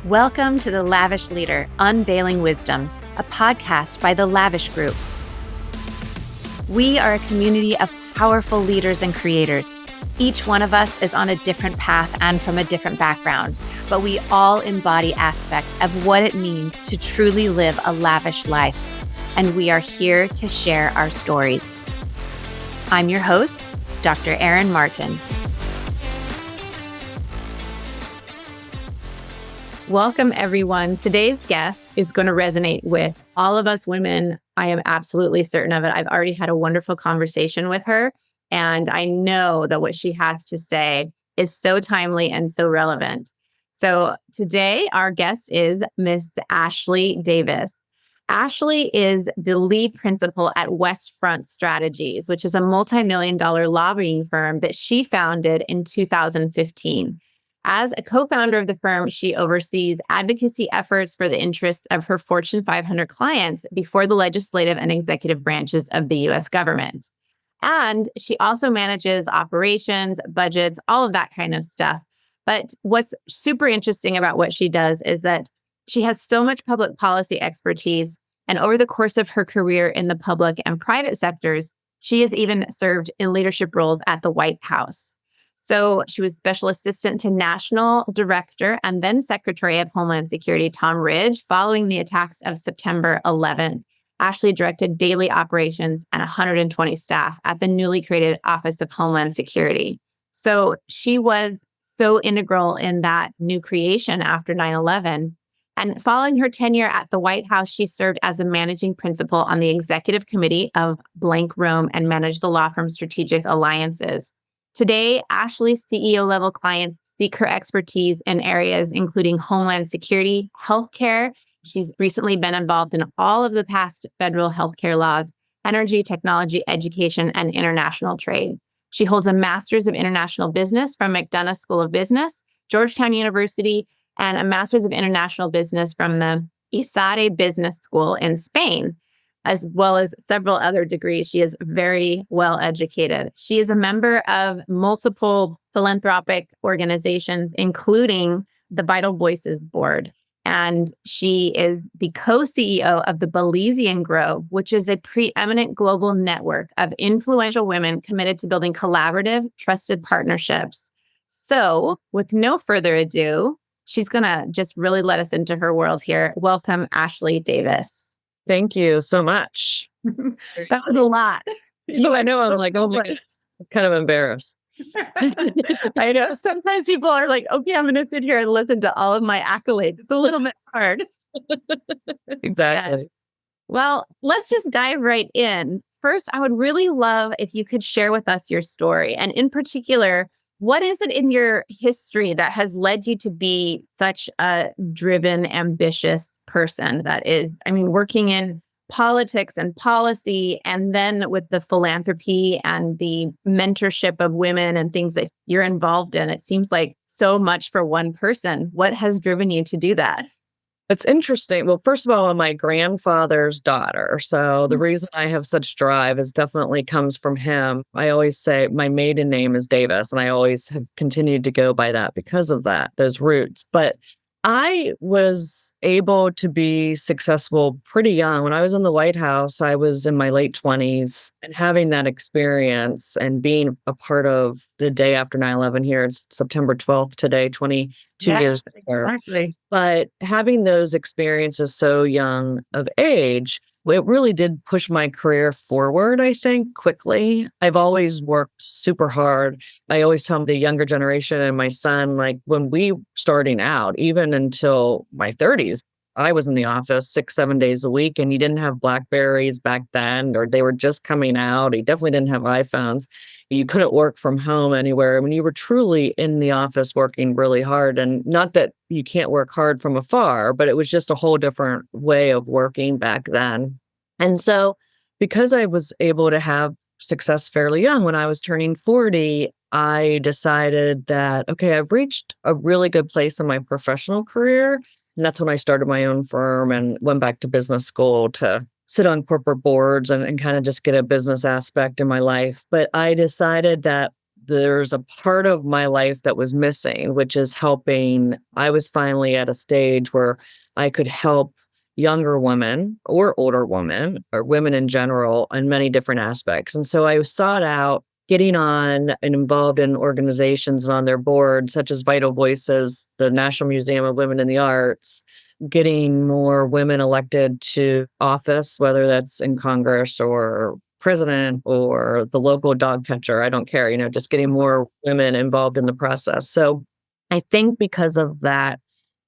Welcome to the Lavish Leader, Unveiling Wisdom, a podcast by the Lavish Group. We are a community of powerful leaders and creators. Each one of us is on a different path and from a different background, but we all embody aspects of what it means to truly live a lavish life. And we are here to share our stories. I'm your host, Dr. Erin Martin. Welcome, everyone. Today's guest is going to resonate with all of us women. I am absolutely certain of it. I've already had a wonderful conversation with her, and I know that what she has to say is so timely and so relevant. So today, our guest is Miss Ashley Davis. Ashley is the lead principal at Westfront Strategies, which is a multi-million-dollar lobbying firm that she founded in 2015. As a co-founder of the firm, she oversees advocacy efforts for the interests of her Fortune 500 clients before the legislative and executive branches of the U.S. government. And she also manages operations, budgets, all of that kind of stuff. But what's super interesting about what she does is that she has so much public policy expertise. And over the course of her career in the public and private sectors, she has even served in leadership roles at the White House. So she was Special Assistant to National Director and then Secretary of Homeland Security Tom Ridge following the attacks of September 11th. Ashley directed daily operations and 120 staff at the newly created Office of Homeland Security. So she was so integral in that new creation after 9/11. And following her tenure at the White House, she served as a managing principal on the executive committee of Blank Rome and managed the law firm Strategic Alliances. Today, Ashley's CEO-level clients seek her expertise in areas including Homeland Security, healthcare. She's recently been involved in all of the past federal healthcare laws, energy, technology, education, and international trade. She holds a Master's of International Business from McDonough School of Business, Georgetown University, and a Master's of International Business from the ISADE Business School in Spain, as well as several other degrees. She is very well educated. She is a member of multiple philanthropic organizations, including the Vital Voices Board. And she is the co-CEO of the Belizean Grove, which is a preeminent global network of influential women committed to building collaborative, trusted partnerships. So with no further ado, she's going to just really let us into her world here. Welcome, Ashley Davis. Thank you so much. That was a lot. I know. I'm like, oh my gosh, I'm kind of embarrassed. I know. Sometimes people are like, okay, I'm going to sit here and listen to all of my accolades. It's a little bit hard. Exactly. Yes. Well, let's just dive right in. First, I would really love if you could share with us your story. And in particular, what is it in your history that has led you to be such a driven, ambitious person that is, working in politics and policy, and then with the philanthropy and the mentorship of women and things that you're involved in? It seems like so much for one person. What has driven you to do that? It's interesting. Well, first of all, I'm my grandfather's daughter. So the reason I have such drive is definitely comes from him. I always say my maiden name is Davis, and I always have continued to go by that because of that, those roots. But I was able to be successful pretty young. When I was in the White House, I was in my late 20s, and having that experience and being a part of the day after 9/11 here, it's September 12th today, 22 years later. Exactly. But having those experiences so young of age, it really did push my career forward, I think, quickly. I've always worked super hard. I always tell the younger generation and my son, like when we starting out, even until my 30s, I was in the office 6-7 days a week, and you didn't have BlackBerries back then, or they were just coming out. You definitely didn't have iPhones. You couldn't work from home anywhere. You were truly in the office working really hard. And not that you can't work hard from afar, but it was just a whole different way of working back then. And so because I was able to have success fairly young, when I was turning 40, I decided that, okay, I've reached a really good place in my professional career. And that's when I started my own firm and went back to business school to sit on corporate boards and kind of just get a business aspect in my life. But I decided that there's a part of my life that was missing, which is helping. I was finally at a stage where I could help younger women or older women or women in general in many different aspects. And so I sought out getting on and involved in organizations and on their boards, such as Vital Voices, the National Museum of Women in the Arts, getting more women elected to office, whether that's in Congress or president or the local dog catcher. I don't care, just getting more women involved in the process. So I think because of that,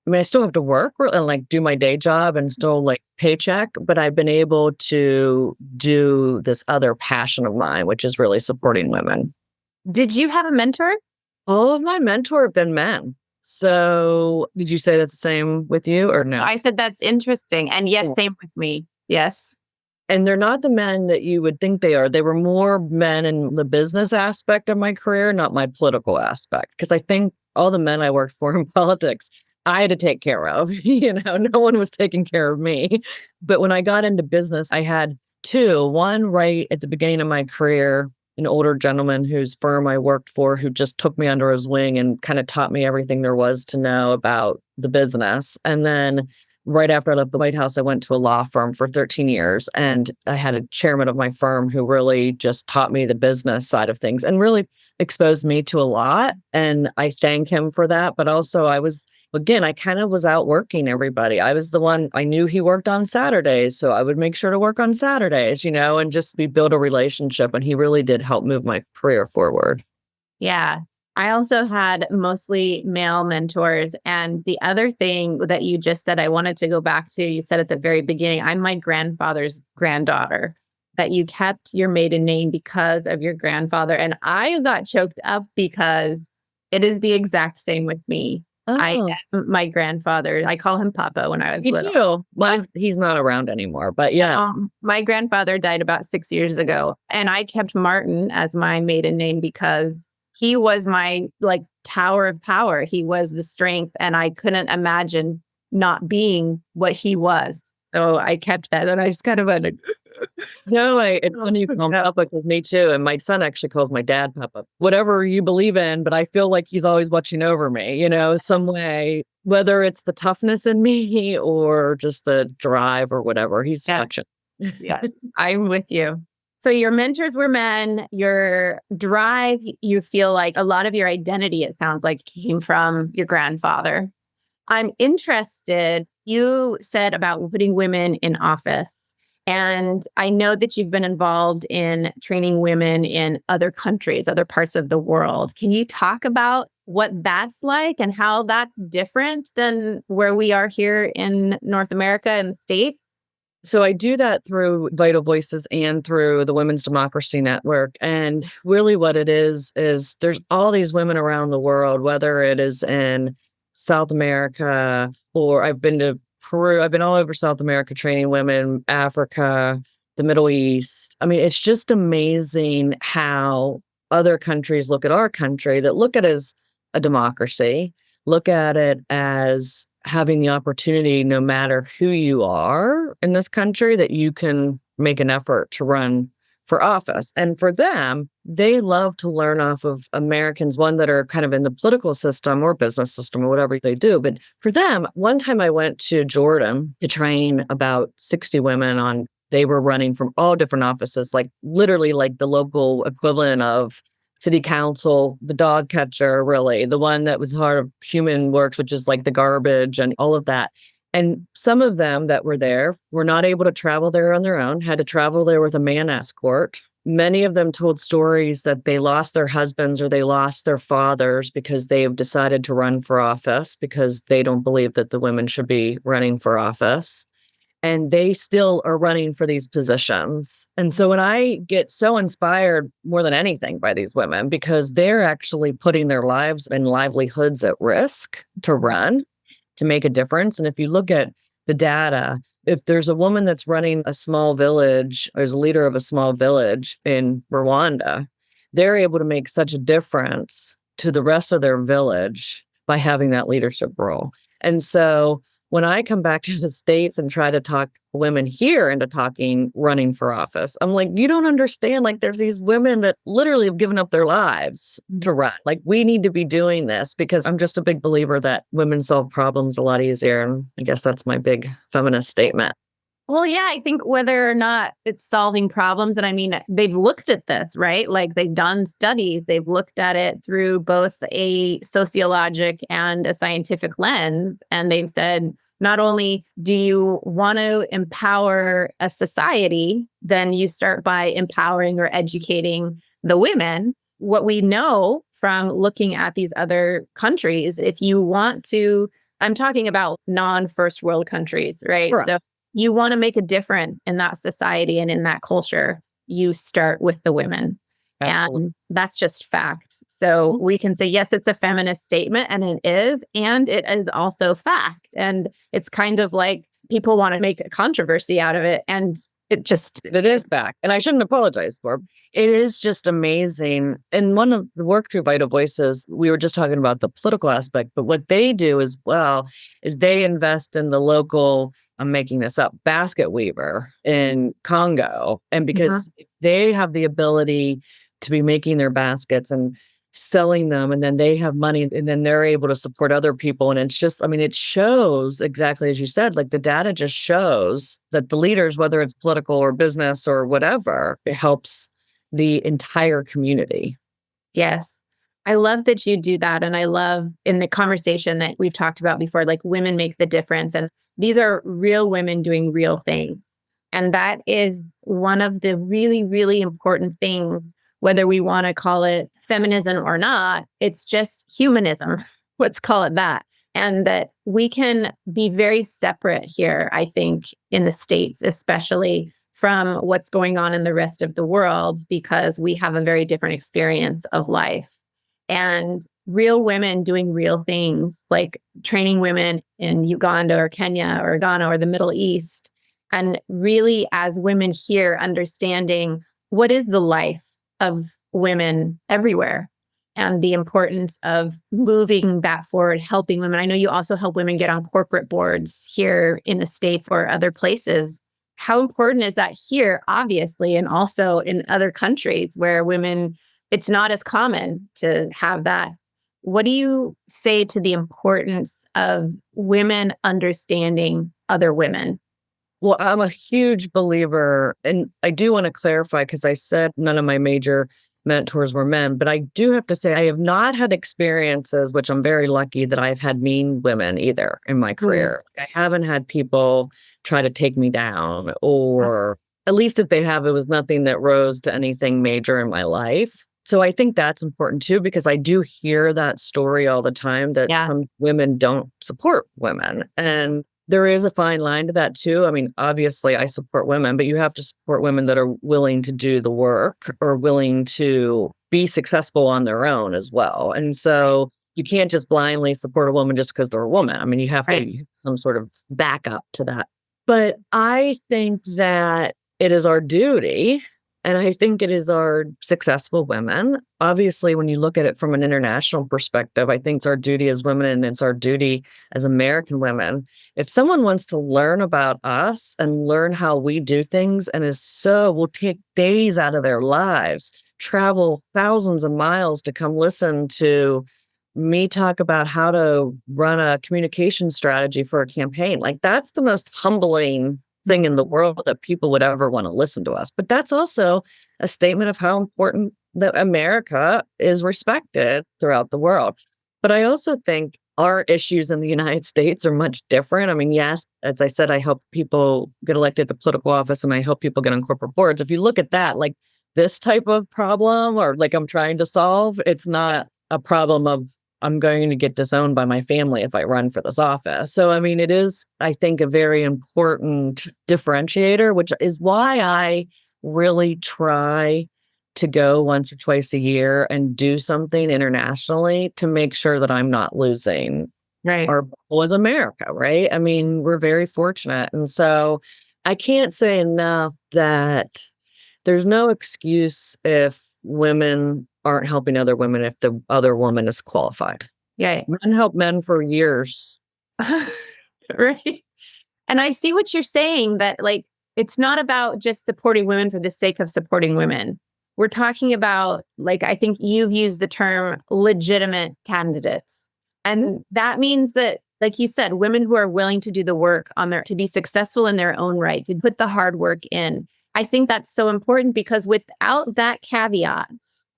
I mean, I still have to work and like do my day job and still like paycheck, but I've been able to do this other passion of mine, which is really supporting women. Did you have a mentor? All of my mentors have been men. So did you say that's the same with you or no? I said that's interesting. And yes, same with me. Yes. And they're not the men that you would think they are. They were more men in the business aspect of my career, not my political aspect. Because I think all the men I worked for in politics, I had to take care of. No one was taking care of me. But when I got into business, I had two. One right at the beginning of my career, an older gentleman whose firm I worked for, who just took me under his wing and kind of taught me everything there was to know about the business. And then right after I left the White House, I went to a law firm for 13 years. And I had a chairman of my firm who really just taught me the business side of things and really exposed me to a lot. And I thank him for that. But also I kind of was out working everybody. I was the one, I knew he worked on Saturdays, so I would make sure to work on Saturdays, and just build a relationship. And he really did help move my career forward. Yeah. I also had mostly male mentors. And the other thing that you just said, I wanted to go back to, you said at the very beginning, I'm my grandfather's granddaughter, that you kept your maiden name because of your grandfather. And I got choked up because it is the exact same with me. Oh. My grandfather, I call him Papa when I was little. Too. Well, he's not around anymore, but yeah. My grandfather died about 6 years ago, and I kept Martin as my maiden name because he was my tower of power. He was the strength, and I couldn't imagine not being what he was. So I kept that, and I just kind of went, no, it's funny you call him Papa because me too. And my son actually calls my dad Papa. Whatever you believe in, but I feel like he's always watching over me, some way, whether it's the toughness in me or just the drive or whatever. He's watching. Yes, I'm with you. So your mentors were men, your drive, you feel like a lot of your identity, it sounds like, came from your grandfather. I'm interested, you said about putting women in office. And I know that you've been involved in training women in other countries, other parts of the world. Can you talk about what that's like and how that's different than where we are here in North America and the States? So I do that through Vital Voices and through the Women's Democracy Network. And really what it is there's all these women around the world, whether it is in South America or I've been to Peru. I've been all over South America training women, Africa, the Middle East. I mean, it's just amazing how other countries look at our country that look at it as a democracy, look at it as having the opportunity, no matter who you are in this country, that you can make an effort to run for office. And for them, they love to learn off of Americans, one that are kind of in the political system or business system or whatever they do. But for them, one time I went to Jordan to train about 60 women they were running from all different offices, like literally like the local equivalent of city council, the dog catcher, really, the one that was part of human works, which is like the garbage and all of that. And some of them that were there were not able to travel there on their own, had to travel there with a man escort. Many of them told stories that they lost their husbands or they lost their fathers because they have decided to run for office because they don't believe that the women should be running for office. And they still are running for these positions. And so when I get so inspired more than anything by these women, because they're actually putting their lives and livelihoods at risk to run, to make a difference. And if you look at the data, if there's a woman that's running a small village or is a leader of a small village in Rwanda, they're able to make such a difference to the rest of their village by having that leadership role. And so when I come back to the States and try to talk women here into running for office, I'm like, you don't understand. Like, there's these women that literally have given up their lives to run. Like, we need to be doing this, because I'm just a big believer that women solve problems a lot easier. And I guess that's my big feminist statement. Well, yeah, I think whether or not it's solving problems, and I mean, they've looked at this, right? Like they've done studies, they've looked at it through both a sociologic and a scientific lens. And they've said, not only do you want to empower a society, then you start by empowering or educating the women. What we know from looking at these other countries, if you want to, I'm talking about non-first world countries, right? Correct. So you want to make a difference in that society and in that culture, you start with the women. Absolutely. And that's just fact. So we can say, yes, it's a feminist statement, and it is. And it is also fact. And it's kind of like people want to make a controversy out of it. And it is fact. And I shouldn't apologize for it. It is just amazing. And one of the work through Vital Voices, we were just talking about the political aspect, but what they do as well is they invest in the local, I'm making this up, basket weaver in Congo. And because they have the ability to be making their baskets and selling them, and then they have money, and then they're able to support other people. And it's just, I mean, it shows exactly as you said, like the data just shows that the leaders, whether it's political or business or whatever, it helps the entire community. Yes. I love that you do that. And I love in the conversation that we've talked about before, like women make the difference. And these are real women doing real things. And that is one of the really, really important things, whether we want to call it feminism or not. It's just humanism. Let's call it that. And that we can be very separate here, I think, in the States, especially from what's going on in the rest of the world, because we have a very different experience of life. And real women doing real things, like training women in Uganda or Kenya or Ghana or the Middle East. And really, as women here, understanding what is the life of women everywhere and the importance of moving that forward, helping women. I know you also help women get on corporate boards here in the States or other places. How important is that here, obviously, and also in other countries where women, it's not as common to have that. What do you say to the importance of women understanding other women? Well, I'm a huge believer, and I do want to clarify, because I said none of my major mentors were men, but I do have to say I have not had experiences, which I'm very lucky that I've had mean women either in my career. I haven't had people try to take me down, or at least if they have, it was nothing that rose to anything major in my life. So I think that's important too, because I do hear that story all the time that some women don't support women. And there is a fine line to that too. I mean, obviously I support women, but you have to support women that are willing to do the work or willing to be successful on their own as well. And so you can't just blindly support a woman just because they're a woman. I mean, you have to have some sort of backup to that. But I think that it is our duty, and I think it is our successful women. Obviously, when you look at it from an international perspective, I think it's our duty as women, and it's our duty as American women. If someone wants to learn about us and learn how we do things, and will take days out of their lives, travel thousands of miles to come listen to me talk about how to run a communication strategy for a campaign, like that's the most humbling thing in the world that people would ever want to listen to us. But that's also a statement of how important that America is respected throughout the world. But I also think our issues in the United States are much different. I mean, yes, as I said, I help people get elected to political office, and I help people get on corporate boards. If you look at that, like this type of problem, or like I'm trying to solve, it's not a problem of I'm going to get disowned by my family if I run for this office. So, I mean, it is, I think, a very important differentiator, which is why I really try to go once or twice a year and do something internationally to make sure that I'm not losing our bubble as America, right? I mean, we're very fortunate. And so I can't say enough that there's no excuse if women aren't helping other women if the other woman is qualified. Yeah. Men help men for years. Right. And I see what you're saying that like, it's not about just supporting women for the sake of supporting women. We're talking about, like, I think you've used the term legitimate candidates. And that means that, like you said, women who are willing to do the work to be successful in their own right, to put the hard work in. I think that's so important because without that caveat,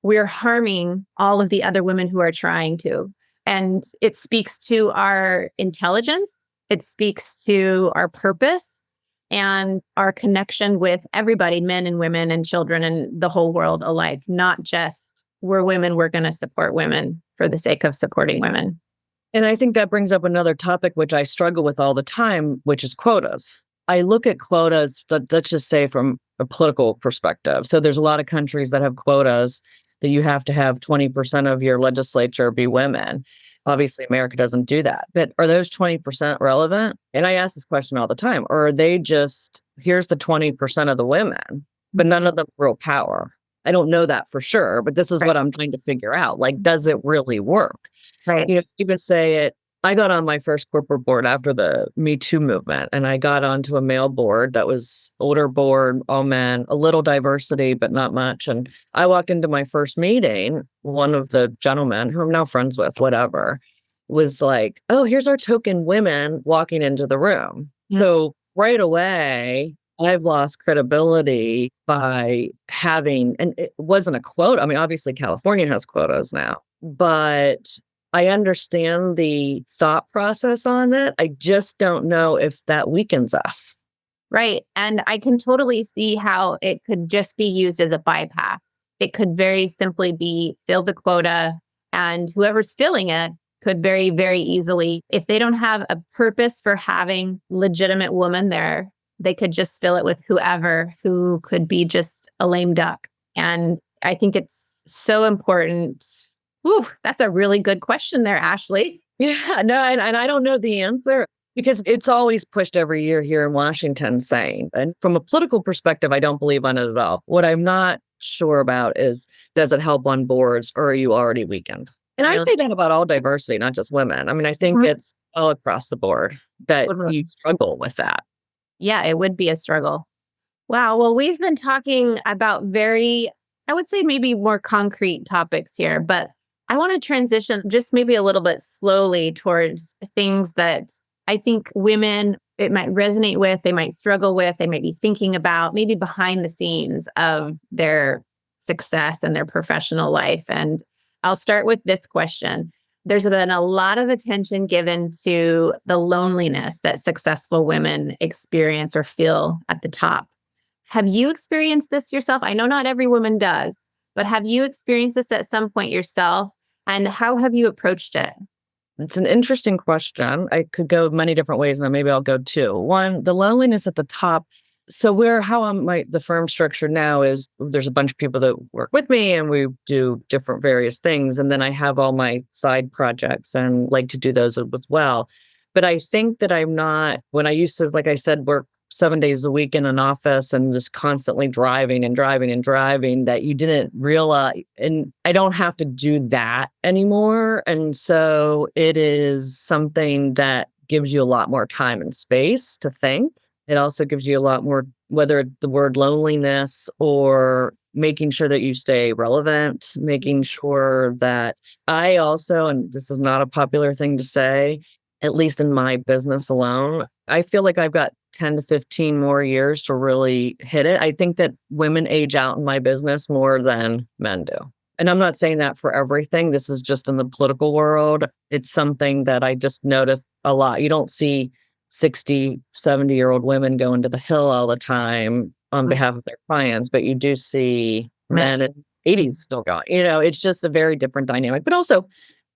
we're harming all of the other women who are trying to. And it speaks to our intelligence. It speaks to our purpose and our connection with everybody, men and women and children and the whole world alike, not just we're women, we're going to support women for the sake of supporting women. And I think that brings up another topic, which I struggle with all the time, which is quotas. I look at quotas, let's just say from a political perspective. So there's a lot of countries that have quotas that you have to have 20% of your legislature be women. Obviously, America doesn't do that. But are those 20% relevant? And I ask this question all the time. Or are they just, here's the 20% of the women, but none of them real power? I don't know that for sure, but this is what I'm trying to figure out. Like, does it really work? Right. Even say it. I got on my first corporate board after the Me Too movement, and I got onto a male board that was older board, all men, a little diversity, but not much. And I walked into my first meeting. One of the gentlemen, who I'm now friends with, whatever, was like, "Oh, here's our token women walking into the room." Yeah. So right away, I've lost credibility by having, and it wasn't a quota. I mean, obviously California has quotas now, but I understand the thought process on it. I just don't know if that weakens us. Right. And I can totally see how it could just be used as a bypass. It could very simply be fill the quota, and whoever's filling it could very, very easily, if they don't have a purpose for having legitimate women there, they could just fill it with whoever who could be just a lame duck. And I think it's so important. Ooh, that's a really good question there, Ashley. Yeah, no, and I don't know the answer because it's always pushed every year here in Washington saying, and from a political perspective, I don't believe on it at all. What I'm not sure about is, does it help on boards or are you already weakened? And I say that about all diversity, not just women. I mean, I think it's all across the board that you struggle with that. Yeah, it would be a struggle. Wow. Well, we've been talking about I would say maybe more concrete topics here, but I want to transition just maybe a little bit slowly towards things that I think women, it might resonate with, they might struggle with, they might be thinking about, maybe behind the scenes of their success and their professional life. And I'll start with this question. There's been a lot of attention given to the loneliness that successful women experience or feel at the top. Have you experienced this yourself? I know not every woman does, but have you experienced this at some point yourself? And how have you approached it? It's an interesting question. I could go many different ways, and maybe I'll go two. One, the loneliness at the top. So the firm structure now is there's a bunch of people that work with me and we do different various things. And then I have all my side projects and like to do those as well. But I think that I'm not, when I used to, like I said, work 7 days a week in an office and just constantly driving, that you didn't realize, and I don't have to do that anymore. And so it is something that gives you a lot more time and space to think. It also gives you a lot more, whether it's the word loneliness or making sure that you stay relevant, making sure that I also, and this is not a popular thing to say, at least in my business alone, I feel like I've got 10 to 15 more years to really hit it. I think that women age out in my business more than men do. And I'm not saying that for everything. This is just in the political world. It's something that I just noticed a lot. You don't see 60, 70-year-old women going to the Hill all the time on behalf of their clients, but you do see men in 80s still going. It's just a very different dynamic. But also,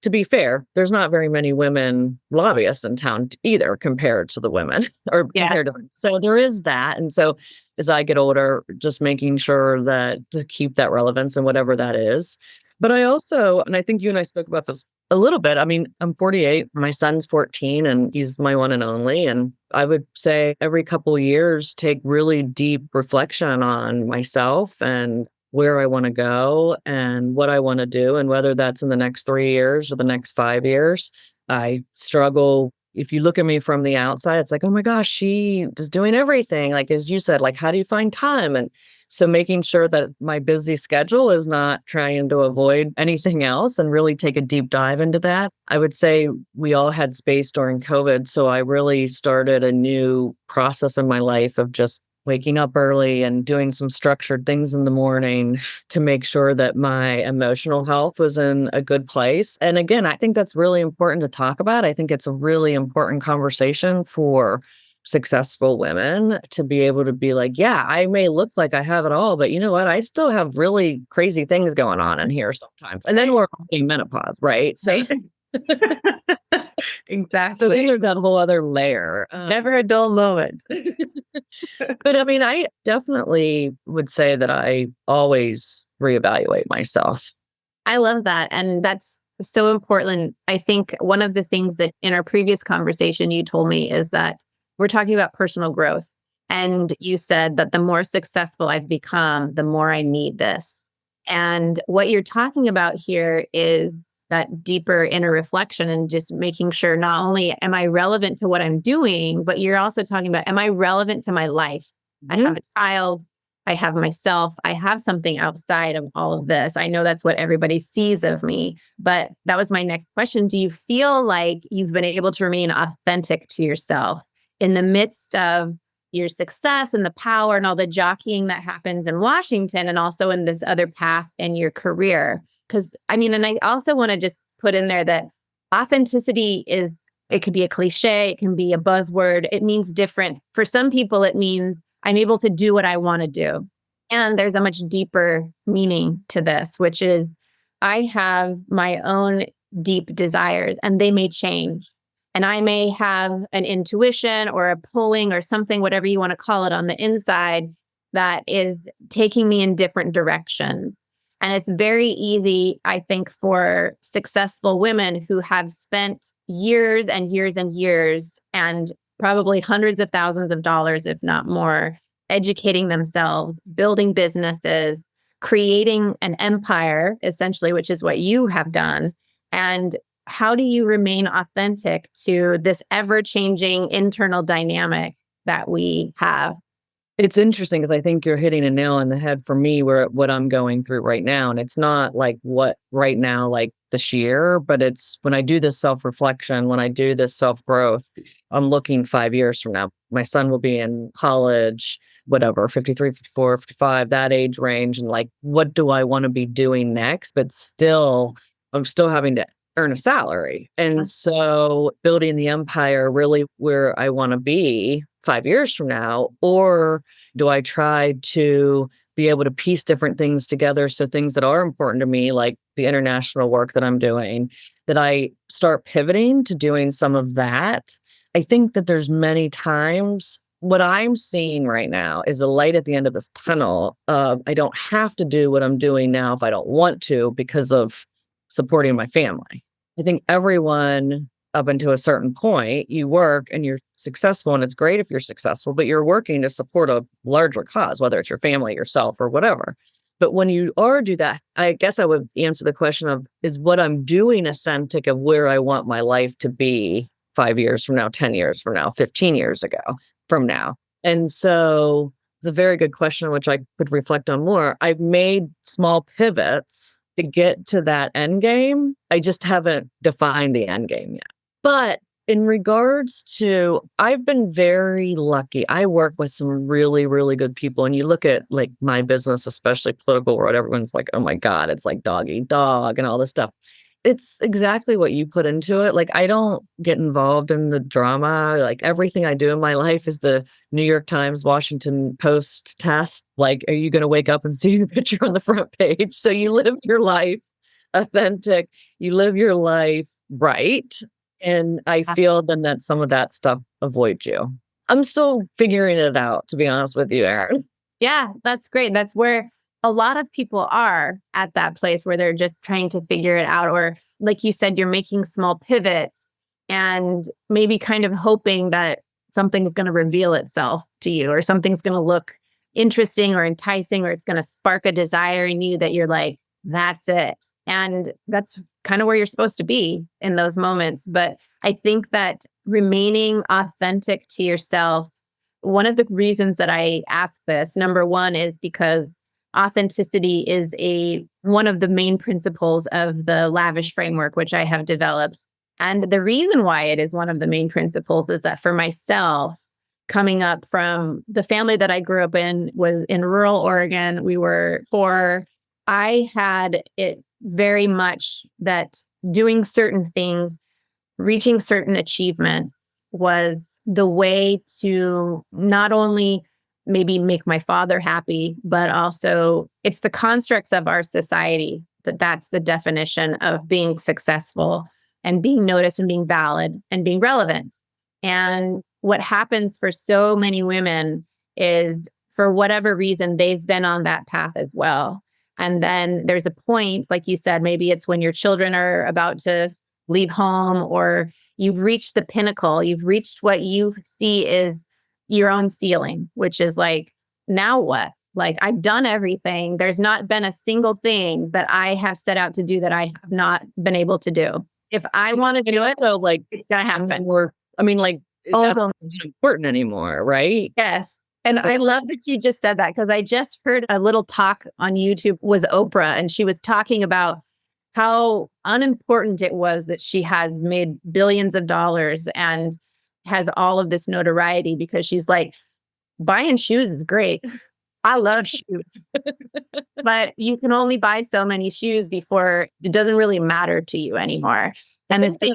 to be fair, there's not very many women lobbyists in town either compared to the women compared to them. So there is that. And so as I get older, just making sure that to keep that relevance and whatever that is. But I also, and I think you and I spoke about this a little bit. I mean, I'm 48, my son's 14 and he's my one and only. And I would say every couple of years, take really deep reflection on myself and where I want to go and what I want to do. And whether that's in the next 3 years or the next 5 years, I struggle if you look at me from the outside, it's like, oh my gosh, she is doing everything. Like, as you said, like, how do you find time? And so making sure that my busy schedule is not trying to avoid anything else and really take a deep dive into that. I would say we all had space during COVID. So I really started a new process in my life of just waking up early and doing some structured things in the morning to make sure that my emotional health was in a good place. And again, I think that's really important to talk about. I think it's a really important conversation for successful women to be able to be like, yeah, I may look like I have it all, but you know what? I still have really crazy things going on in here sometimes. And then we're in menopause, right? So Exactly. so then there's that whole other layer. Never a dull moment. But I mean, I definitely would say that I always reevaluate myself. I love that. And that's so important. I think one of the things that in our previous conversation you told me is that we're talking about personal growth. And you said that the more successful I've become, the more I need this. And what you're talking about here is that deeper inner reflection and just making sure not only am I relevant to what I'm doing, but you're also talking about, am I relevant to my life? I have a child, I have myself, I have something outside of all of this. I know that's what everybody sees of me, but that was my next question. Do you feel like you've been able to remain authentic to yourself in the midst of your success and the power and all the jockeying that happens in Washington and also in this other path in your career? Because I mean, and I also want to just put in there that authenticity it could be a cliche, it can be a buzzword. It means different. For some people, it means I'm able to do what I want to do. And there's a much deeper meaning to this, which is I have my own deep desires and they may change. And I may have an intuition or a pulling or something, whatever you want to call it on the inside, that is taking me in different directions. And it's very easy, I think, for successful women who have spent years and years and years and probably hundreds of thousands of dollars, if not more, educating themselves, building businesses, creating an empire, essentially, which is what you have done. And how do you remain authentic to this ever-changing internal dynamic that we have? It's interesting because I think you're hitting a nail on the head for me where what I'm going through right now. And it's not like what right now, like this year, but it's when I do this self-reflection, when I do this self-growth, I'm looking 5 years from now. My son will be in college, whatever, 53, 54, 55, that age range. And like, what do I want to be doing next? But still, I'm still having to earn a salary. And so building the empire really where I want to be 5 years from now, or do I try to be able to piece different things together? So things that are important to me, like the international work that I'm doing, that I start pivoting to doing some of that. I think that there's many times what I'm seeing right now is a light at the end of this tunnel of I don't have to do what I'm doing now if I don't want to because of supporting my family. I think everyone up until a certain point, you work and you're successful, and it's great if you're successful, but you're working to support a larger cause, whether it's your family, yourself, or whatever. But when you do that, I guess I would answer the question of, is what I'm doing authentic of where I want my life to be 5 years from now, 10 years from now, 15 years from now? And so it's a very good question, which I could reflect on more. I've made small pivots to get to that end game. I just haven't defined the end game yet. But in regards to, I've been very lucky. I work with some really, really good people. And you look at like my business, especially political, where everyone's like, oh my God, it's like dog eat dog and all this stuff. It's exactly what you put into it. Like, I don't get involved in the drama. Like, everything I do in my life is the New York Times, Washington Post test. Like, are you going to wake up and see your picture on the front page? So you live your life authentic. You live your life right. And I feel then that some of that stuff avoids you. I'm still figuring it out, to be honest with you, Erin. Yeah, that's great. That's where a lot of people are at that place where they're just trying to figure it out. Or like you said, you're making small pivots and maybe kind of hoping that something's going to reveal itself to you, or something's going to look interesting or enticing, or it's going to spark a desire in you that you're like, that's it. And that's kind of where you're supposed to be in those moments. But I think that remaining authentic to yourself, one of the reasons that I ask this, number one, is because authenticity is one of the main principles of the Lavish framework, which I have developed. And the reason why it is one of the main principles is that for myself, coming up from the family that I grew up in was in rural Oregon. We were poor. I had it very much that doing certain things, reaching certain achievements was the way to not only maybe make my father happy, but also it's the constructs of our society that's the definition of being successful and being noticed and being valid and being relevant. And what happens for so many women is, for whatever reason, they've been on that path as well. And then there's a point, like you said, maybe it's when your children are about to leave home, or you've reached the pinnacle, you've reached what you see is your own ceiling, which is like, now what? Like, I've done everything. There's not been a single thing that I have set out to do that I have not been able to do. If I want to do it, so like it's going to happen. That's not important anymore, right? Yes. And I love that you just said that, because I just heard a little talk on YouTube was Oprah, and she was talking about how unimportant it was that she has made billions of dollars and has all of this notoriety, because she's like, buying shoes is great. I love shoes, but you can only buy so many shoes before it doesn't really matter to you anymore. And the thing,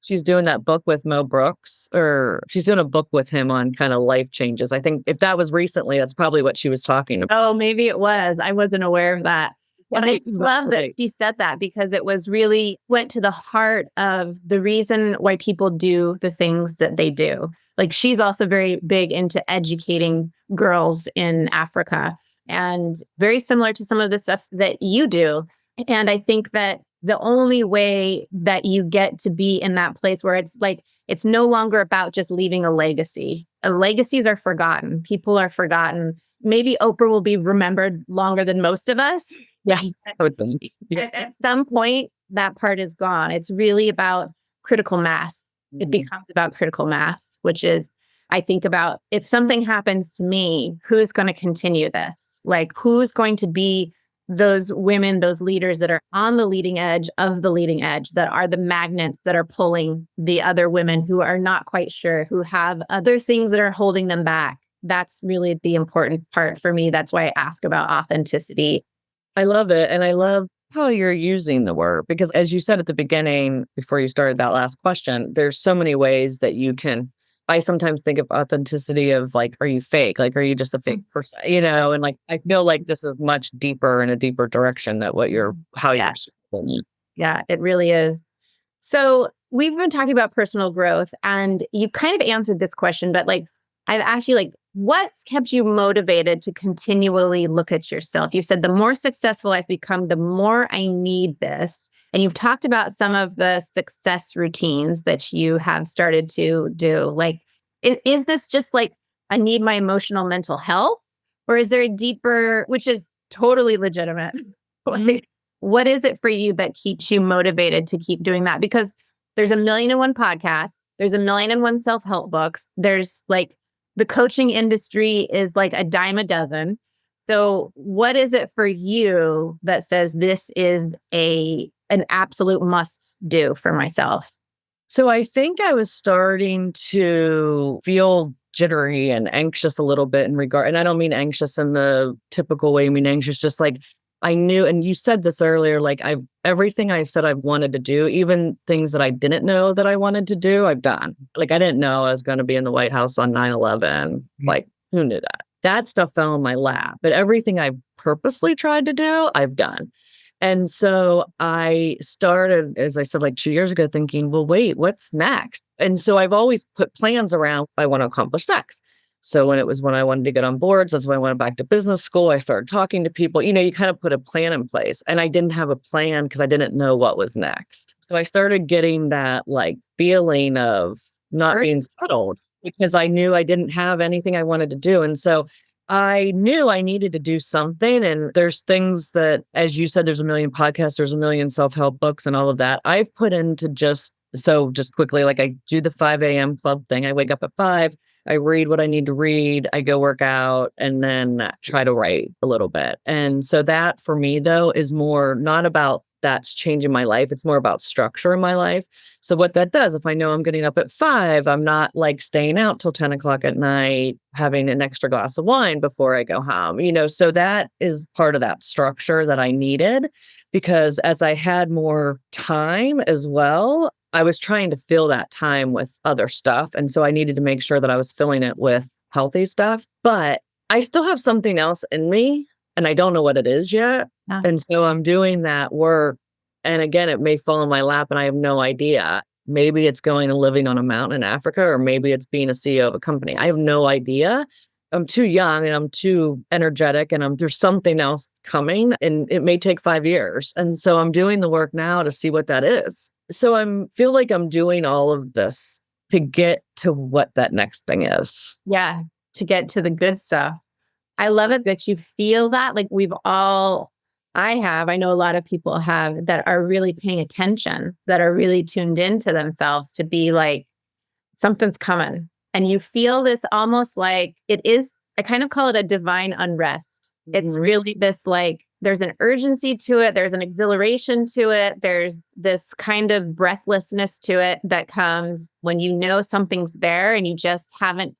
she's doing that book with Mo Brooks, or she's doing a book with him on kind of life changes. I think if that was recently, that's probably what she was talking about. Oh, maybe it was. I wasn't aware of that. And I love that she said that, because it was really went to the heart of the reason why people do the things that they do. Like, she's also very big into educating girls in Africa, and very similar to some of the stuff that you do. And I think that the only way that you get to be in that place where it's like, it's no longer about just leaving a legacy. Legacies are forgotten. People are forgotten. Maybe Oprah will be remembered longer than most of us. Yeah. At some point, that part is gone. It's really about critical mass. It becomes about critical mass, which is, I think about, if something happens to me, who's going to continue this? Like, who's going to be those women, those leaders that are on the leading edge of the leading edge, that are the magnets that are pulling the other women who are not quite sure, who have other things that are holding them back. That's really the important part for me. That's why I ask about authenticity. I love it. And I love how you're using the word, because as you said at the beginning, before you started that last question, there's so many ways that you can, I sometimes think of authenticity of like, are you fake? Like, are you just a fake person? And like, I feel like this is much deeper, in a deeper direction that you're. Yeah, it really is. So we've been talking about personal growth, and you kind of answered this question, but like, I've asked you, like, what's kept you motivated to continually look at yourself? You said the more successful I've become, the more I need this. And you've talked about some of the success routines that you have started to do. Like, is this just like, I need my emotional mental health? Or is there a deeper, which is totally legitimate? Like, what is it for you that keeps you motivated to keep doing that? Because there's 1,000,001 podcasts. There's 1,000,001 self-help books. There's like, the coaching industry is like a dime a dozen. So what is it for you that says this is an absolute must do for myself? So I think I was starting to feel jittery and anxious a little bit and I don't mean anxious in the typical way. I mean anxious, just like I knew, and you said this earlier, like everything I said I wanted to do, even things that I didn't know that I wanted to do, I've done. Like, I didn't know I was going to be in the White House on 9/11. Like, who knew that? That stuff fell in my lap. But everything I purposely tried to do, I've done. And so I started, as I said, like 2 years ago, thinking, well, wait, what's next? And so I've always put plans around what I want to accomplish next. So when I wanted to get on boards, that's when I went back to business school. I started talking to people. You kind of put a plan in place. And I didn't have a plan because I didn't know what was next. So I started getting that like feeling of not being settled, because I knew I didn't have anything I wanted to do. And so I knew I needed to do something. And there's things that, as you said, there's a million podcasts, there's a million self-help books and all of that. I've put into just quickly, like I do the 5 a.m. club thing. I wake up at 5, I read what I need to read, I go work out, and then try to write a little bit. And so that for me, though, is more not about that's changing my life. It's more about structure in my life. So what that does, if I know I'm getting up at 5, I'm not like staying out till 10 o'clock at night, having an extra glass of wine before I go home, so that is part of that structure that I needed, because as I had more time as well, I was trying to fill that time with other stuff. And so I needed to make sure that I was filling it with healthy stuff, but I still have something else in me and I don't know what it is yet. Yeah. And so I'm doing that work. And again, it may fall in my lap and I have no idea. Maybe it's going and living on a mountain in Africa, or maybe it's being a CEO of a company. I have no idea. I'm too young and I'm too energetic and there's something else coming and it may take 5 years. And so I'm doing the work now to see what that is. So feel like I'm doing all of this to get to what that next thing is. Yeah. To get to the good stuff. I love it that you feel that. Like I know a lot of people have, that are really paying attention, that are really tuned into themselves to be like, something's coming. And you feel this almost like I kind of call it a divine unrest. Mm-hmm. It's really this like, there's an urgency to it. There's an exhilaration to it. There's this kind of breathlessness to it that comes when you know something's there and you just haven't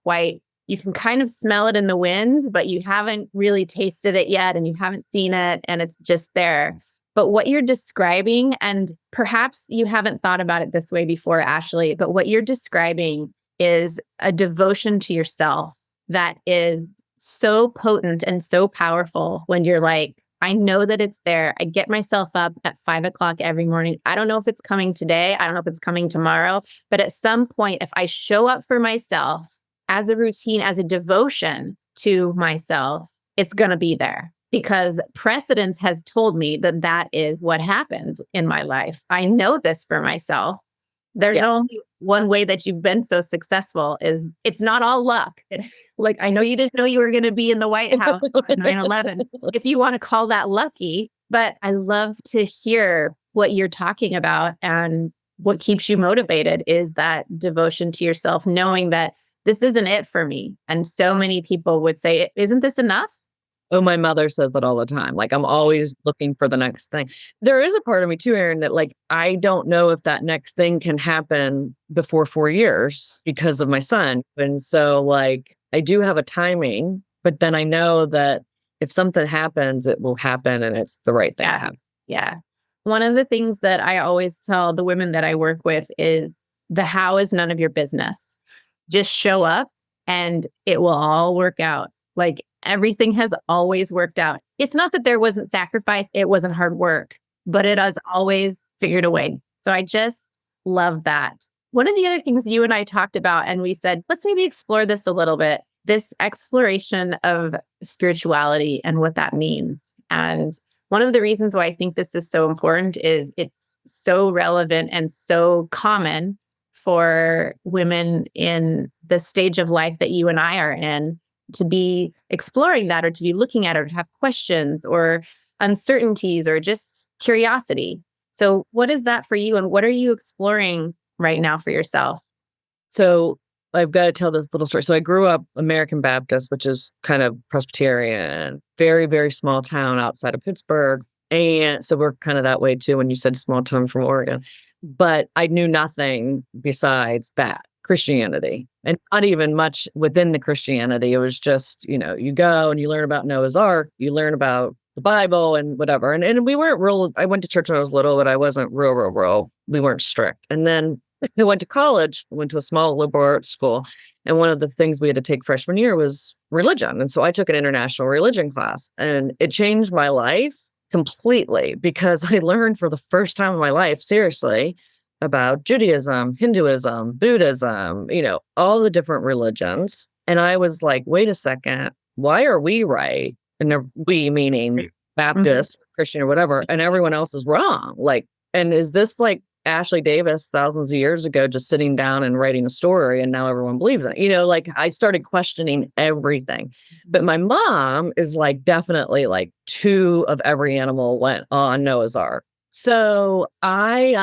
you can kind of smell it in the wind, but you haven't really tasted it yet and you haven't seen it and it's just there. But what you're describing, and perhaps you haven't thought about it this way before, Ashley, but what you're describing is a devotion to yourself that is so potent and so powerful when you're like, I know that it's there. I get myself up at 5 o'clock every morning. I don't know if it's coming today. I don't know if it's coming tomorrow. But at some point, if I show up for myself as a routine, as a devotion to myself, it's going to be there. Because precedence has told me that that is what happens in my life. I know this for myself. There's only one way that you've been so successful is it's not all luck. Like, I know you didn't know you were going to be in the White House on 9/11, if you want to call that lucky, but I love to hear what you're talking about. And what keeps you motivated is that devotion to yourself, knowing that this isn't it for me. And so many people would say, isn't this enough? Oh, my mother says that all the time. Like, I'm always looking for the next thing. There is a part of me too, Erin, that like, I don't know if that next thing can happen before 4 years because of my son. And so like, I do have a timing, but then I know that if something happens, it will happen and it's the right thing to happen. Yeah. One of the things that I always tell the women that I work with is the how is none of your business. Just show up and it will all work out. Like, everything has always worked out. It's not that there wasn't sacrifice, it wasn't hard work, but it has always figured a way. So I just love that. One of the other things you and I talked about, and we said, let's maybe explore this a little bit, this exploration of spirituality and what that means. And one of the reasons why I think this is so important is it's so relevant and so common for women in the stage of life that you and I are in, to be exploring that, or to be looking at it, or to have questions or uncertainties or just curiosity. So what is that for you? And what are you exploring right now for yourself? So I've got to tell this little story. So I grew up American Baptist, which is kind of Presbyterian, very, very small town outside of Pittsburgh. And so we're kind of that way too, when you said small town from Oregon. But I knew nothing besides that. Christianity, and not even much within the Christianity. It was just, you go and you learn about Noah's Ark, you learn about the Bible and whatever. And we weren't real. I went to church when I was little, but I wasn't real. We weren't strict. And then I went to college, went to a small liberal arts school. And one of the things we had to take freshman year was religion. And so I took an international religion class, and it changed my life completely, because I learned for the first time in my life, seriously, about Judaism, Hinduism, Buddhism, all the different religions. And I was like, wait a second, why are we right? And we meaning Baptist, Christian, or whatever, and everyone else is wrong. Like, and is this like Ashley Davis thousands of years ago, just sitting down and writing a story, and now everyone believes it. Like I started questioning everything. But my mom is like definitely like two of every animal went on Noah's Ark. So I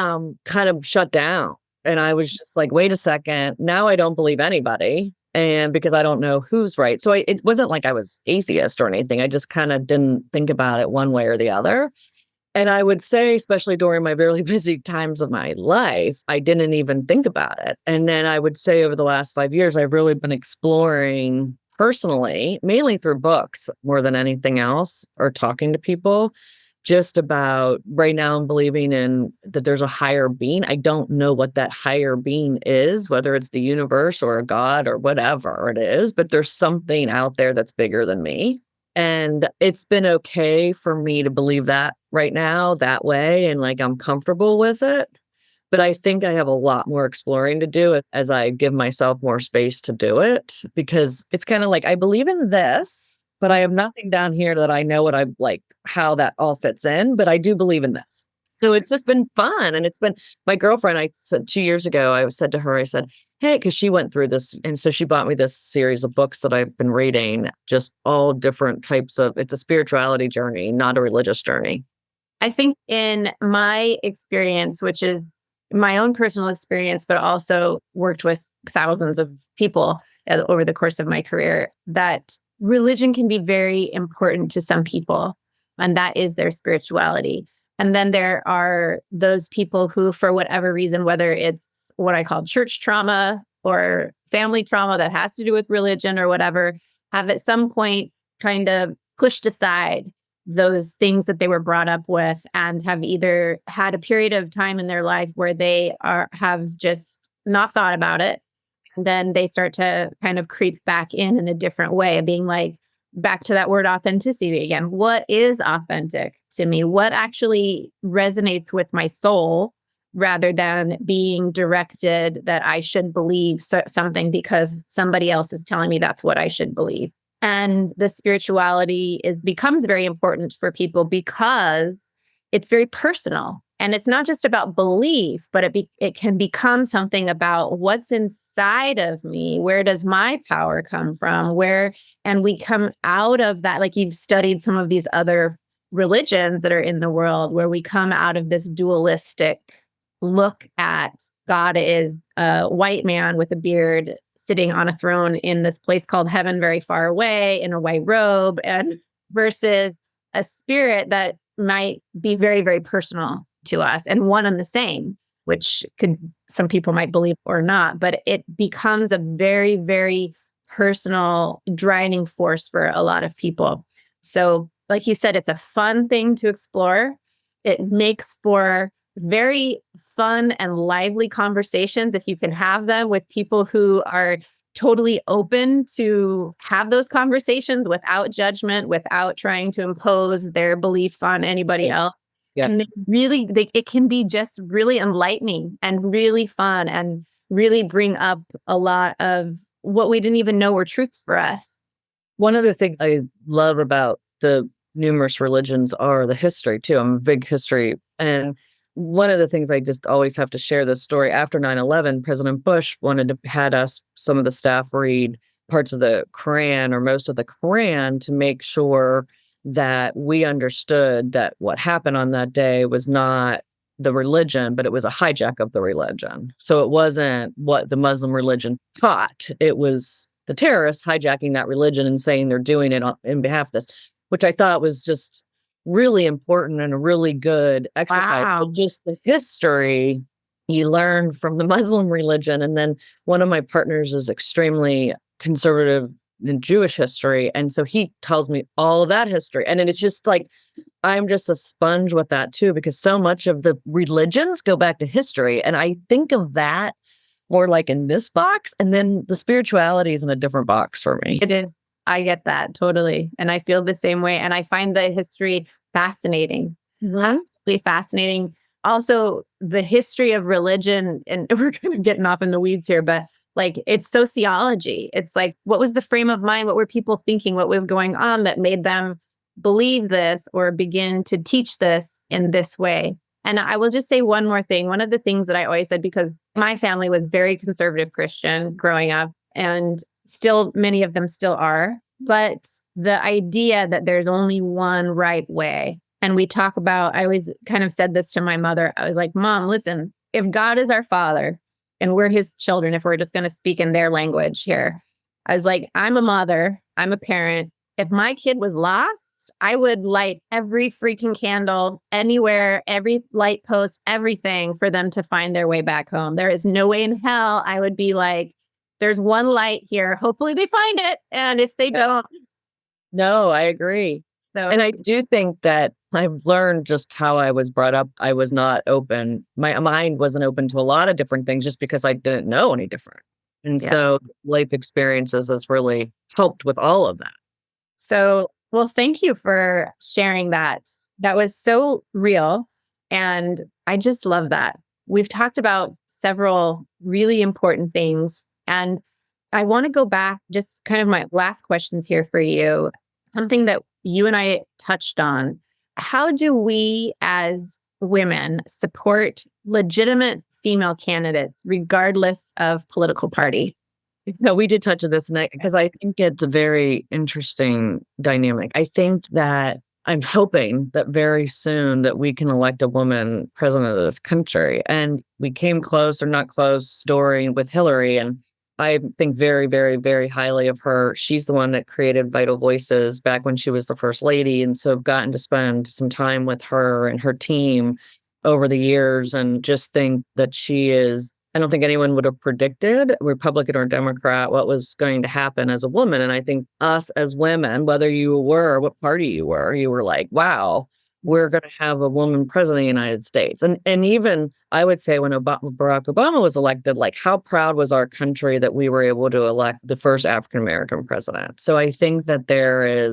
kind of shut down, and I was just like, wait a second, now I don't believe anybody. And because I don't know who's right. So it wasn't like I was atheist or anything. I just kind of didn't think about it one way or the other. And I would say, especially during my really busy times of my life, I didn't even think about it. And then I would say over the last 5 years, I've really been exploring personally, mainly through books more than anything else, or talking to people, just about right now I'm believing in that there's a higher being. I don't know what that higher being is, whether it's the universe or a God or whatever it is, but there's something out there that's bigger than me. And it's been okay for me to believe that right now that way. And like, I'm comfortable with it. But I think I have a lot more exploring to do as I give myself more space to do it, because it's kind of like, I believe in this, but I have nothing down here that I know what I like, how that all fits in. But I do believe in this. So it's just been fun. And it's been my girlfriend, I said 2 years ago, I said to her, I said, hey, because she went through this. And so she bought me this series of books that I've been reading, just all different types of, it's a spirituality journey, not a religious journey. I think in my experience, which is my own personal experience, but also worked with thousands of people over the course of my career, that religion can be very important to some people, and that is their spirituality. And then there are those people who, for whatever reason, whether it's what I call church trauma or family trauma that has to do with religion or whatever, have at some point kind of pushed aside those things that they were brought up with, and have either had a period of time in their life where they have just not thought about it. And then they start to kind of creep back in a different way, being like, back to that word authenticity again. What is authentic to me? What actually resonates with my soul, rather than being directed that I should believe something because somebody else is telling me that's what I should believe. And the spirituality becomes very important for people because it's very personal. And it's not just about belief, but it can become something about what's inside of me. Where does my power come from? And we come out of that, like you've studied some of these other religions that are in the world, where we come out of this dualistic look at God is a white man with a beard sitting on a throne in this place called heaven, very far away, in a white robe, and versus a spirit that might be very, very personal to us and one and the same, which some people might believe or not, but it becomes a very, very personal driving force for a lot of people. So like you said, it's a fun thing to explore. It makes for very fun and lively conversations if you can have them with people who are totally open to have those conversations without judgment, without trying to impose their beliefs on anybody else. Yeah. And it can be just really enlightening and really fun, and really bring up a lot of what we didn't even know were truths for us. One of the things I love about the numerous religions are the history too. I'm a big history. And one of the things I just always have to share this story, after 9/11, President Bush had some of the staff read parts of the Quran or most of the Quran to make sure that we understood that what happened on that day was not the religion, but it was a hijack of the religion. So it wasn't what the Muslim religion taught. It was the terrorists hijacking that religion and saying they're doing it in behalf of this, which I thought was just really important and a really good exercise. Wow. But just the history you learn from the Muslim religion. And then one of my partners is extremely conservative in Jewish history. And so he tells me all of that history. And then it's just like, I'm just a sponge with that too, because so much of the religions go back to history. And I think of that more like in this box. And then the spirituality is in a different box for me. It is. I get that totally. And I feel the same way. And I find the history fascinating. Absolutely fascinating. Also, the history of religion, and we're kind of getting off in the weeds here, but like it's sociology. It's like, what was the frame of mind? What were people thinking? What was going on that made them believe this or begin to teach this in this way? And I will just say one more thing. One of the things that I always said, because my family was very conservative Christian growing up, and still many of them still are. But the idea that there's only one right way. And we talk about, I always kind of said this to my mother. I was like, Mom, listen, if God is our father and we're his children, if we're just going to speak in their language here, I was like, I'm a mother, I'm a parent. If my kid was lost, I would light every freaking candle anywhere, every light post, everything for them to find their way back home. There is no way in hell I would be like, there's one light here. Hopefully they find it. And if they don't. No, I agree. And I do think that I've learned just how I was brought up. I was not open. My mind wasn't open to a lot of different things just because I didn't know any different. And so life experiences has really helped with all of that. So, well, thank you for sharing that. That was so real. And I just love that. We've talked about several really important things. And I want to go back, just kind of my last questions here for you. Something that you and I touched on. How do we as women support legitimate female candidates, regardless of political party? No, we did touch on this because I think it's a very interesting dynamic. I think that I'm hoping that very soon that we can elect a woman president of this country. And we came close or not close during with Hillary. And I think very, very, very highly of her. She's the one that created Vital Voices back when she was the first lady. And so I've gotten to spend some time with her and her team over the years and just think that she is, I don't think anyone would have predicted, Republican or Democrat, what was going to happen as a woman. And I think us as women, whether you were, what party you were like, wow, we're going to have a woman president of the United States. And even I would say when Barack Obama was elected, like how proud was our country that we were able to elect the first African-American president. So I think that there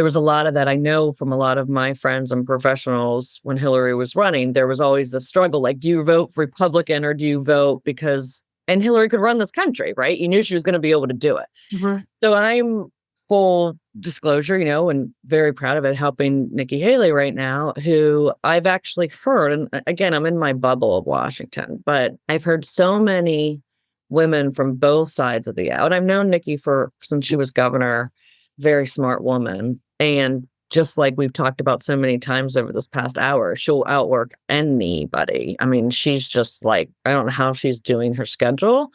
was a lot of that. I know from a lot of my friends and professionals when Hillary was running, there was always the struggle, like, do you vote Republican or do you vote because, and Hillary could run this country, right? You knew she was going to be able to do it. Mm-hmm. So I'm full disclosure, and very proud of it, helping Nikki Haley right now, who I've actually heard, and again, I'm in my bubble of Washington, but I've heard so many women from both sides of the aisle. And I've known Nikki since she was governor, very smart woman. And just like we've talked about so many times over this past hour, she'll outwork anybody. I mean, she's just like, I don't know how she's doing her schedule.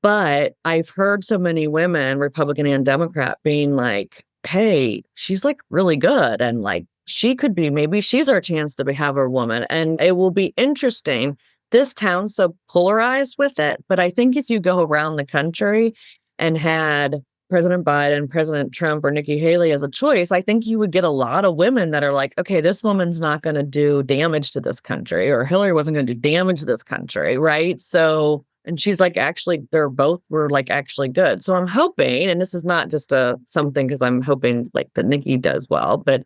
But I've heard so many women, Republican and Democrat, being like, hey, she's like really good. And like, she could be, maybe she's our chance to have a woman. And it will be interesting. This town's so polarized with it. But I think if you go around the country and had President Biden, President Trump, or Nikki Haley as a choice, I think you would get a lot of women that are like, okay, this woman's not going to do damage to this country, or Hillary wasn't going to do damage to this country, right? So, and she's like, actually, were like actually good. So I'm hoping, and this is not just something because I'm hoping like that Nikki does well, but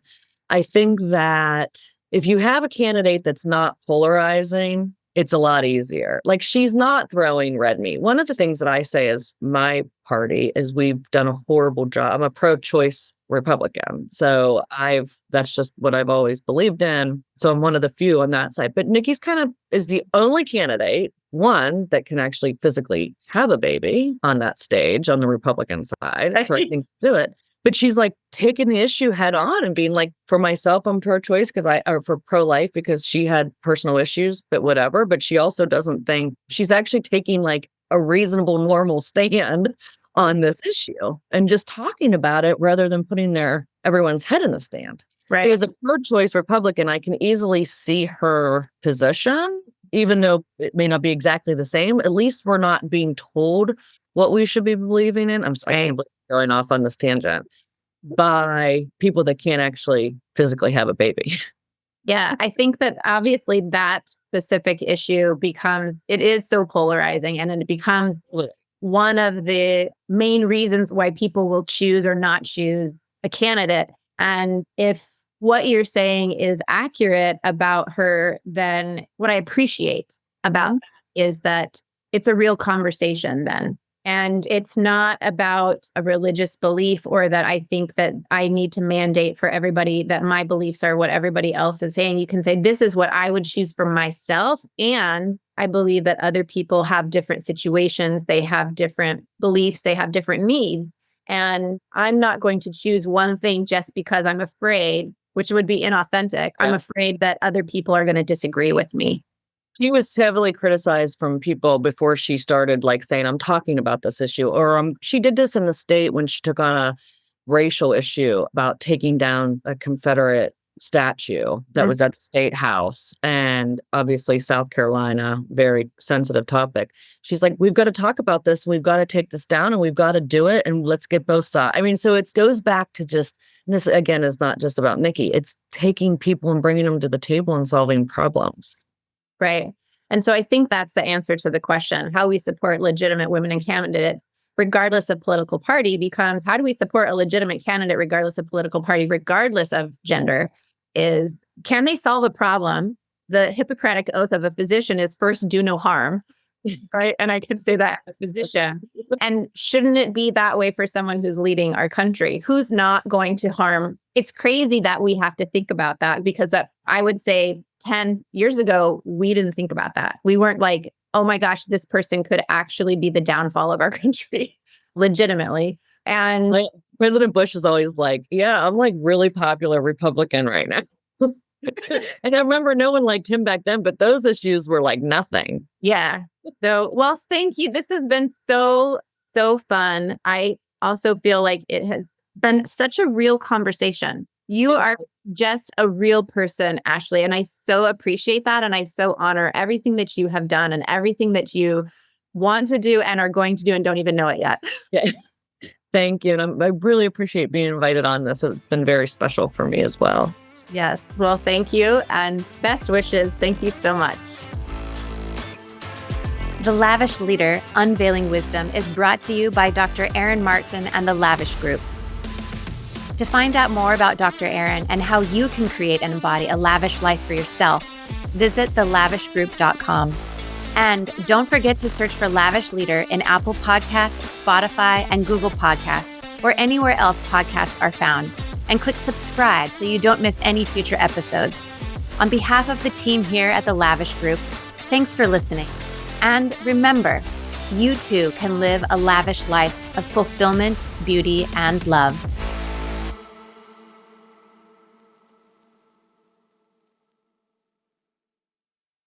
I think that if you have a candidate that's not polarizing, it's a lot easier. Like, she's not throwing red meat. One of the things that I say as my party is we've done a horrible job. I'm a pro-choice Republican. So that's just what I've always believed in. So I'm one of the few on that side. But Nikki's kind of is the only candidate, one, that can actually physically have a baby on that stage on the Republican side. So I think do it. But she's like taking the issue head on and being like, for myself, I'm pro-choice or for pro-life because she had personal issues, but whatever. But she also doesn't think she's actually taking like a reasonable, normal stand on this issue and just talking about it rather than putting everyone's head in the stand. Right. So as a pro-choice Republican, I can easily see her position, even though it may not be exactly the same. At least we're not being told what we should be believing in. I can't believe I'm going off on this tangent by people that can't actually physically have a baby. Yeah, I think that obviously that specific issue it is so polarizing, and it becomes one of the main reasons why people will choose or not choose a candidate. And if what you're saying is accurate about her, then what I appreciate about that is that it's a real conversation then. And it's not about a religious belief or that I think that I need to mandate for everybody that my beliefs are what everybody else is saying. You can say, this is what I would choose for myself. And I believe that other people have different situations. They have different beliefs. They have different needs. And I'm not going to choose one thing just because I'm afraid, which would be inauthentic. Yeah. I'm afraid that other people are going to disagree with me. She was heavily criticized from people before she started saying, I'm talking about this issue. Or she did this in the state when she took on a racial issue about taking down a Confederate statue that was at the state house. And obviously South Carolina, very sensitive topic. She's like, we've got to talk about this. We've got to take this down and we've got to do it. And let's get both sides. I mean, so it goes back to just, and this again is not just about Nikki. It's taking people and bringing them to the table and solving problems. Right. And so I think that's the answer to the question, how we support legitimate women and candidates, regardless of political party, becomes how do we support a legitimate candidate, regardless of political party, regardless of gender, is can they solve a problem? The Hippocratic oath of a physician is first do no harm, right? And I can say that as a physician. And shouldn't it be that way for someone who's leading our country, who's not going to harm? It's crazy that we have to think about that because I would say 10 years ago, we didn't think about that. We weren't like, oh my gosh, this person could actually be the downfall of our country legitimately. And President Bush is always like, yeah, I'm really popular Republican right now. And I remember no one liked him back then, but those issues were nothing. Yeah. So, well, thank you. This has been so fun. I also feel like it has been such a real conversation. You are just a real person, Ashley. And I so appreciate that. And I so honor everything that you have done and everything that you want to do and are going to do and don't even know it yet. Yeah. Thank you. And I really appreciate being invited on this. It's been very special for me as well. Yes. Well, thank you. And best wishes. Thank you so much. The Lavish Leader, Unveiling Wisdom is brought to you by Dr. Erin Martin and the Lavish Group. To find out more about Dr. Erin and how you can create and embody a lavish life for yourself, visit thelavishgroup.com. And don't forget to search for Lavish Leader in Apple Podcasts, Spotify, and Google Podcasts, or anywhere else podcasts are found. And click subscribe so you don't miss any future episodes. On behalf of the team here at the Lavish Group, thanks for listening. And remember, you too can live a lavish life of fulfillment, beauty, and love.